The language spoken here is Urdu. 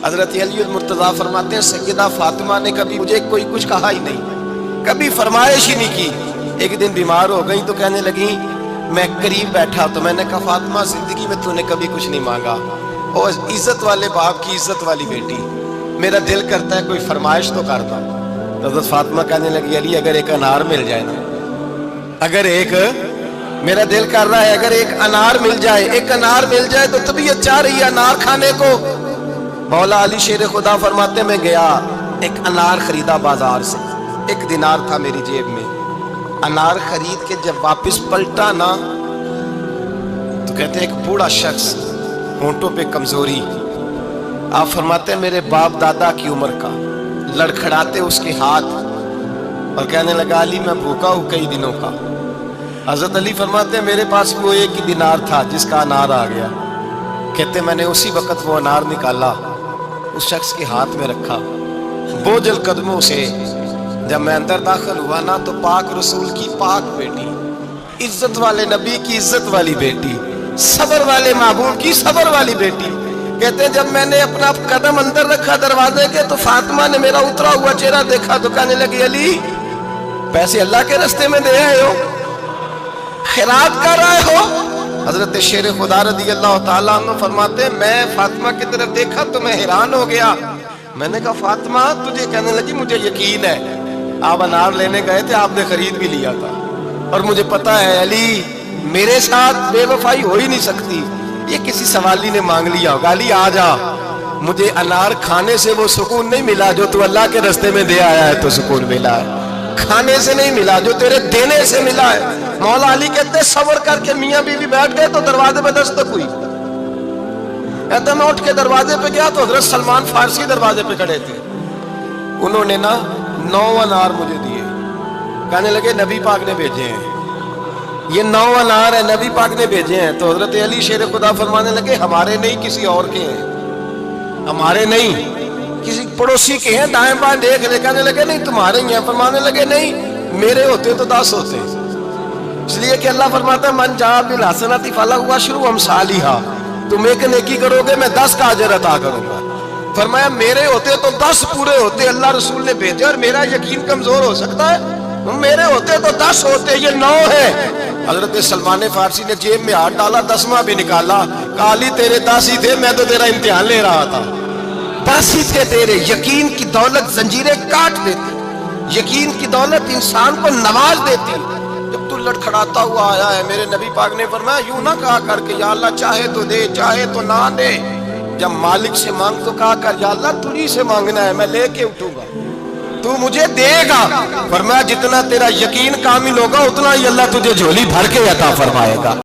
حضرت علی المرتضیٰ فرماتے ہیں سیدہ فاطمہ نے کبھی مجھے کوئی کچھ کہا ہی نہیں، کبھی فرمائش ہی نہیں کی۔ ایک دن بیمار ہو گئی تو کہنے لگی، میں قریب بیٹھا تو میں نے کہا فاطمہ زندگی میں تو نے کبھی کچھ نہیں مانگا، اور عزت والے باپ کی عزت والی بیٹی، میرا دل کرتا ہے کوئی فرمائش تو کرتا۔ حضرت فاطمہ کہنے لگی علی اگر ایک انار مل جائے نا، اگر ایک، میرا دل کر رہا ہے اگر ایک انار مل جائے، ایک انار مل جائے تو طبیعت چاہ رہی ہے انار کھانے کو۔ مولا علی شیر خدا فرماتے میں گیا، ایک انار خریدا بازار سے، 1 دینار تھا میری جیب میں، انار خرید کے جب واپس پلٹا نا تو کہتے ہیں ایک بوڑھا شخص، ہونٹوں پہ کمزوری، آپ فرماتے ہیں میرے باپ دادا کی عمر کا، لڑکھڑاتے اس کے ہاتھ اور کہنے لگا علی میں بھوکا ہوں کئی دنوں کا۔ حضرت علی فرماتے ہیں میرے پاس وہ 1 ہی دینار تھا جس کا انار آ گیا، کہتے میں نے اسی وقت وہ انار نکالا، اس شخص کے ہاتھ میں رکھا، بوجھل قدموں سے جب میں اندر داخل ہوا نا تو پاک رسول کی پاک بیٹی، عزت والے نبی کی عزت والی بیٹی، صبر والے محبوب کی صبر والی بیٹی، کہتے ہیں جب میں نے اپنا قدم اندر رکھا دروازے کے تو فاطمہ نے میرا اترا ہوا چہرہ دیکھا تو کہنے لگی علی پیسے اللہ کے راستے میں دے آئے ہو، خیرات کر رہے ہو؟ حضرت شیر خدا رضی اللہ تعالیٰ عنہ فرماتے ہیں میں فاطمہ کی طرف دیکھا تو میں حیران ہو گیا، میں نے کہا فاطمہ تجھے، کہنے لگی مجھے یقین ہے آپ انار لینے گئے تھے، آپ نے خرید بھی لیا تھا، اور مجھے پتا ہے علی میرے ساتھ بے وفائی ہو ہی نہیں سکتی، یہ کسی سوالی نے مانگ لیا ہوگا، علی آ جا، مجھے انار کھانے سے وہ سکون نہیں ملا جو تو اللہ کے راستے میں دے آیا ہے تو سکون ملا ہے، کھانے سے نہیں ملا جو تیرے دینے سے ملا ہے۔ مولا علی کہتے صبر کر کے میاں بیوی بیٹھ گئے تو دروازے پہ دستک ہوئی، کہتے میں اٹھ کے دروازے پہ گیا تو حضرت سلمان فارسی دروازے پہ کھڑے تھے، انہوں نے نا 9 انار مجھے دیے، کہنے لگے نبی پاک نے بھیجے ہیں، یہ 9 انار ہے نبی پاک نے بھیجے ہیں۔ تو حضرت علی شیر خدا فرمانے لگے ہمارے نہیں کسی اور کے ہیں، ہمارے نہیں کسی پڑوسی کے ہیں، دائیں بائیں دیکھ لے، کہنے لگے نہیں تمہارے ہی ہیں، فرمانے لگے نہیں میرے ہوتے تو 10 ہوتے، اس لیے کہ اللہ فرماتا ہے من جاء بالحسنۃ فلہ عشر امثالھا، تم ایک نیکی کرو گے میں 10 کا اجر عطا کروں گا، فرمایا میرے ہوتے تو 10 پورے ہوتے، اللہ رسول نے بھیجے اور میرا یقین کمزور ہو سکتا ہے، میرے ہوتے تو 10 ہوتے، یہ 9 ہے۔ حضرت سلمان فارسی نے جیب میں ہاتھ ڈالا، 10واں بھی نکالا، کہا علی تیرے 10 ہی تھے، میں تو تیرا امتحان لے رہا تھا، 10 ہی تھے تیرے۔ یقین کی دولت زنجیریں کاٹ دیتی، یقین کی دولت انسان کو نواز دیتی۔ جب تو لڑکھڑاتا ہوا آیا ہے، میرے نبی پاک نے فرمایا یوں نہ کہا کر کے یا اللہ چاہے تو دے چاہے تو نہ دے، جب مالک سے مانگ تو کہا کر یا اللہ تجھی سے مانگنا ہے میں لے کے اٹھوں گا، تو مجھے دے گا، فرمایا جتنا تیرا یقین کامل ہوگا اتنا ہی اللہ تجھے جھولی بھر کے عطا فرمائے گا۔